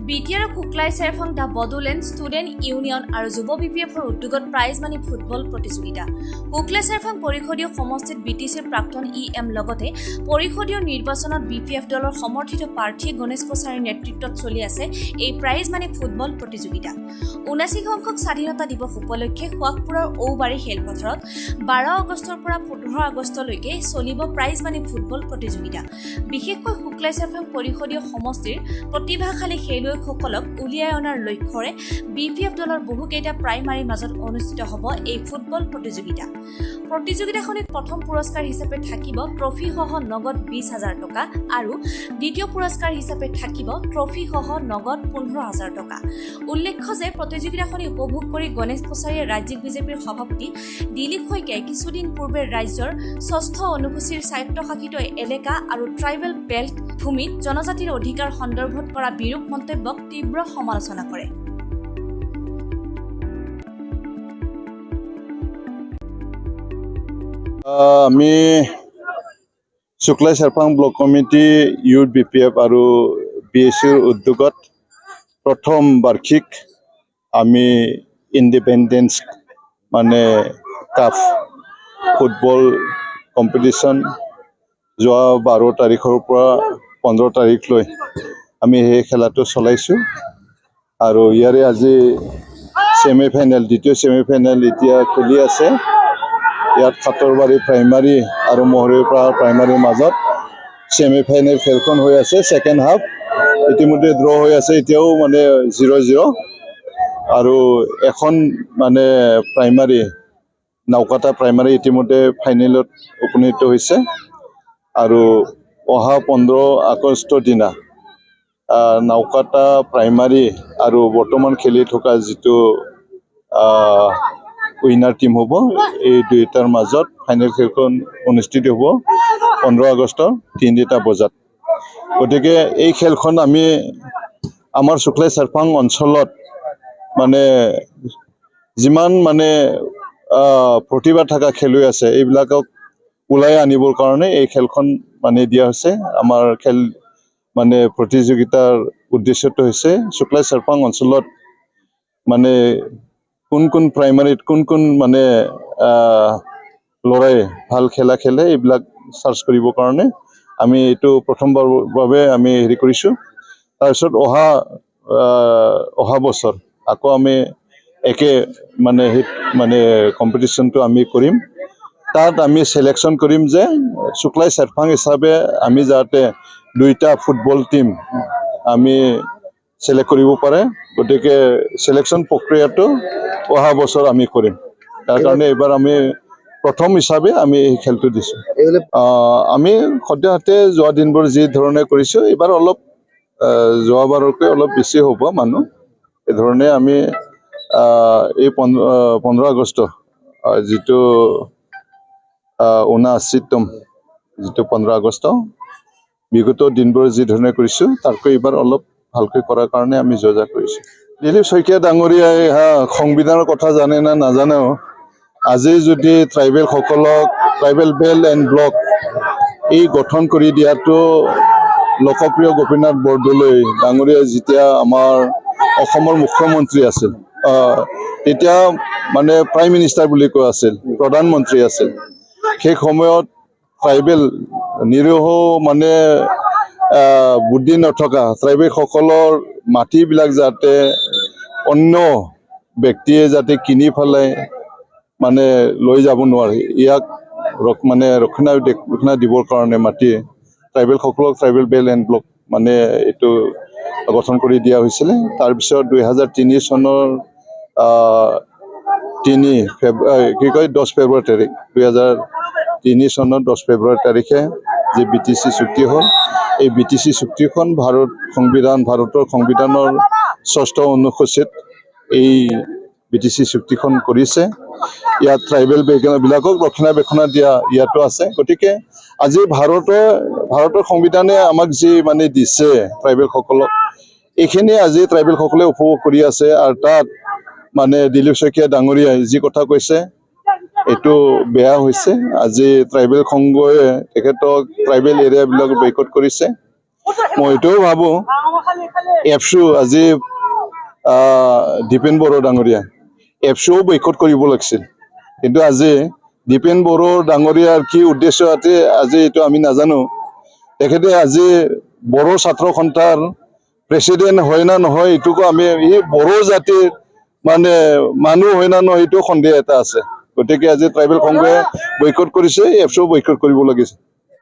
BTR কুকলাই চেৰফাং দা Bodoland student union আৰু যুৱ BPFৰ উদ্যোগত প্ৰাইজ মানি ফুটবল প্ৰতিযোগিতা। কুকলাই চেৰফাং পৰিষদীয় সমষ্টিত BTCৰ প্ৰাক্তন EM লগতে পৰিষদীয় নিৰ্বাচনত BPF দলৰ সমৰ্থিত প্ৰাৰ্থী গণেশ কছাৰীৰ নেতৃত্বত চলি আছে এই প্ৰাইজ মানি ফুটবল প্ৰতিযোগিতা। ৭৯ সংখ্যক স্বাধীনতা দিৱস উপলক্ষে সোৱাগপুৰৰ ঔবাৰী খেলপথাৰত ১২ আগষ্টৰ পৰা ১৫ আগষ্টলৈকে চলিব প্ৰাইজ মানি ফুটবল প্ৰতিযোগিতা। বিশেষকৈ কুকলাই চেৰফাং পৰিষদীয় সমষ্টিৰ প্ৰতিভাশালী খেলুৱৈসকলক উলিয়াই অনাৰ লক্ষ্যৰে BPF দলৰ বহুকেইটা প্ৰাইমাৰীৰ মাজত অনুষ্ঠিত হ'ব এই ফুটবল প্ৰতিযোগিতা। প্ৰতিযোগিতাখনিত প্ৰথম পুৰস্কাৰ হিচাপে থাকিব ট্ৰফিসহ নগদ ২০,০০০ টকা আৰু দ্বিতীয় পুৰস্কাৰ হিচাপে থাকিব ট্ৰফিসহ নগদ ১৫,০০০ টকা। উল্লেখ্য যে প্ৰতিযোগিতাখনি উপভোগ কৰি গণেশ কছাৰীয়ে ৰাজ্যিক বিজেপিৰ সভাপতি দিলীপ শইকীয়াই কিছুদিন পূৰ্বে ৰাজ্যৰ ৬ষ্ঠ অনুসূচীৰ স্বায়ত্তশাসিত এলেকা আৰু ট্ৰাইবেল বেল্ট ভূমিত জনজাতিৰ অধিকাৰ সন্দৰ্ভত কৰা বিৰূপ মন্তব্যক তীব্ৰ সমালোচনা কৰে। আমি কুকলাই চেৰফাং ব্লক কমিটি ইউথ BPF আৰু BSCৰ উদ্যোগত প্ৰথম বাৰ্ষিক আমি ইণ্ডিপেণ্ডেন্স মানে কাপ ফুটবল কম্পিটিশ্যন যোৱা ১২ তাৰিখৰ পৰা ১৫ তাৰিখলৈ আমি সেই খেলাটো চলাইছোঁ আৰু ইয়াৰে আজি ছেমিফাইনেল দ্বিতীয় ছেমিফাইনেল এতিয়া খেলি আছে। ইয়াত খাতৰবাৰী প্ৰাইমাৰী আৰু মহৰীপাৰা প্ৰাইমাৰীৰ মাজত ছেমিফাইনেল খেলখন হৈ আছে। ছেকেণ্ড হাফ ইতিমধ্যে ড্ৰ হৈ আছে, এতিয়াও মানে 0-0 আৰু এখন মানে প্ৰাইমাৰী নাওকাটা প্ৰাইমাৰী ইতিমধ্যে ফাইনেলত উপনীত হৈছে আৰু অহা ১৫ আগষ্টৰ দিনা নাওকাটা প্ৰাইমাৰী আৰু বৰ্তমান খেলি থকা যিটো উইনাৰ টিম হ'ব, এই দুয়োটাৰ মাজত ফাইনেল খেলখন অনুষ্ঠিত হ'ব ১৫ আগষ্টৰ ৩টা বজাত। গতিকে এই খেলখন আমি আমাৰ কুকলাই চেৰফাং অঞ্চলত মানে যিমান মানে প্ৰতিভা থকা খেলুৱৈ আছে এইবিলাকক ওলাই আনিবৰ কাৰণে এই খেলখন মানে দিয়া হৈছে। আমাৰ খেল মানে প্ৰতিযোগিতাৰ উদ্দেশ্যটো হৈছে কুকলাই চেৰফাং অঞ্চলত মানে কোন প্ৰাইমাৰীত কোন মানে ল'ৰাই ভাল খেলা খেলে এইবিলাক চাৰ্চ কৰিবৰ কাৰণে আমি এইটো প্ৰথমবাৰৰ বাবে আমি হেৰি কৰিছোঁ। তাৰপিছত অহা বছৰ আকৌ আমি একে মানে মানে কম্পিটিশ্যনটো আমি কৰিম। তাত আমি চিলেকশ্যন কৰিম যে কুকলাই চেৰফাং হিচাপে আমি যাতে 2টা ফুটবল টিম আমি চিলেক্ট কৰিব পাৰে। গতিকে চিলেকশ্যন প্ৰক্ৰিয়াটো অহা বছৰ আমি কৰিম। তাৰ কাৰণে এইবাৰ আমি প্ৰথম হিচাপে আমি এই খেলটো দিছোঁ। আমি সদ্যহতে যোৱা দিনবোৰ যি ধৰণে কৰিছোঁ এইবাৰ অলপ যোৱাবাৰতকৈ অলপ বেছি হ'ব মানুহ। এই ধৰণে আমি এই ১৫ আগষ্ট যিটো ৭৯তম যিটো ১৫ আগষ্ট বিগত দিনবোৰ যি ধৰণে কৰিছোঁ তাতকৈ এইবাৰ অলপ ভালকৈ কৰাৰ কাৰণে আমি যোজা কৰিছোঁ। দিলীপ শইকীয়া ডাঙৰীয়াই সংবিধানৰ কথা জানে না নাজানেও, আজি যদি ট্ৰাইবেলসকলক ট্ৰাইবেল বেল্ট এণ্ড ব্লক এই গঠন কৰি দিয়াটো লোকপ্ৰিয় গোপীনাথ বৰদলৈ ডাঙৰীয়াই যেতিয়া আমাৰ অসমৰ মুখ্যমন্ত্ৰী আছিল, তেতিয়া মানে প্ৰাইম মিনিষ্টাৰ বুলি কোৱা আছিল, প্ৰধানমন্ত্ৰী আছিল। সেই সময়ত ট্ৰাইবেল নিৰীহ মানে বুদ্ধি নথকা ট্ৰাইবেলসকলৰ মাটিবিলাক যাতে অন্য ব্যক্তিয়ে যাতে কিনি পেলাই মানে লৈ যাব নোৱাৰে, ইয়াক মানে ৰক্ষণা দিবৰ কাৰণে মাটি ট্ৰাইবেলসকলক ট্ৰাইবেল বেল্ট এণ্ড ব্লক মানে এইটো গঠন কৰি দিয়া হৈছিলে। তাৰপিছত ২০০৩ চনৰ ১০ ফেব্ৰুৱাৰী তাৰিখ ২০০৩ চনৰ 10 ফেব্ৰুৱাৰী তাৰিখে যে BTC চুক্তি হ'ল, এই BTC চুক্তিখন ভাৰতৰ সংবিধানৰ ৬ষ্ঠ অনুসূচীত এই BTC চুক্তিখন কৰিছে। ইয়াত ট্ৰাইবেল বিলাকক ৰক্ষণাবেক্ষণ দিয়া ইয়াতো আছে। গতিকে আজি ভাৰতৰ সংবিধানে আমাক যি মানে দিছে ট্ৰাইবেলসকলক, এইখিনি আজি ট্ৰাইবেলসকলে উপভোগ কৰি আছে। আৰু তাত মানে দিলীপ শইকীয়া ডাঙৰীয়াই যি কথা কৈছে এইটো বেয়া হৈছে। আজি ট্ৰাইবেল সংঘই তেখেতক ট্ৰাইবেল এৰিয়াবিলাক বয়কট কৰিছে। মই এইটোও ভাবোঁ এপছু আজি দীপেন বড়ো ডাঙৰীয়া এপছুও বয়কট কৰিব লাগিছিল কিন্তু আজি দীপেন বড়ো ডাঙৰীয়াৰ কি উদ্দেশ্য আছে আজি এইটো আমি নাজানো তেখেতে আজি বড়ো ছাত্ৰ সন্থাৰ প্ৰেচিডেণ্ট হয় না নহয় এইটোকো আমি এই বড়ো জাতিৰ মানে মানুহ হয় না নহয় এইটো সন্দেহ এটা আছে গতিকে আজি ট্ৰাইবেল কংগ্ৰেছে বয়কট কৰিছে এপছুও বয়কট কৰিব লাগিছে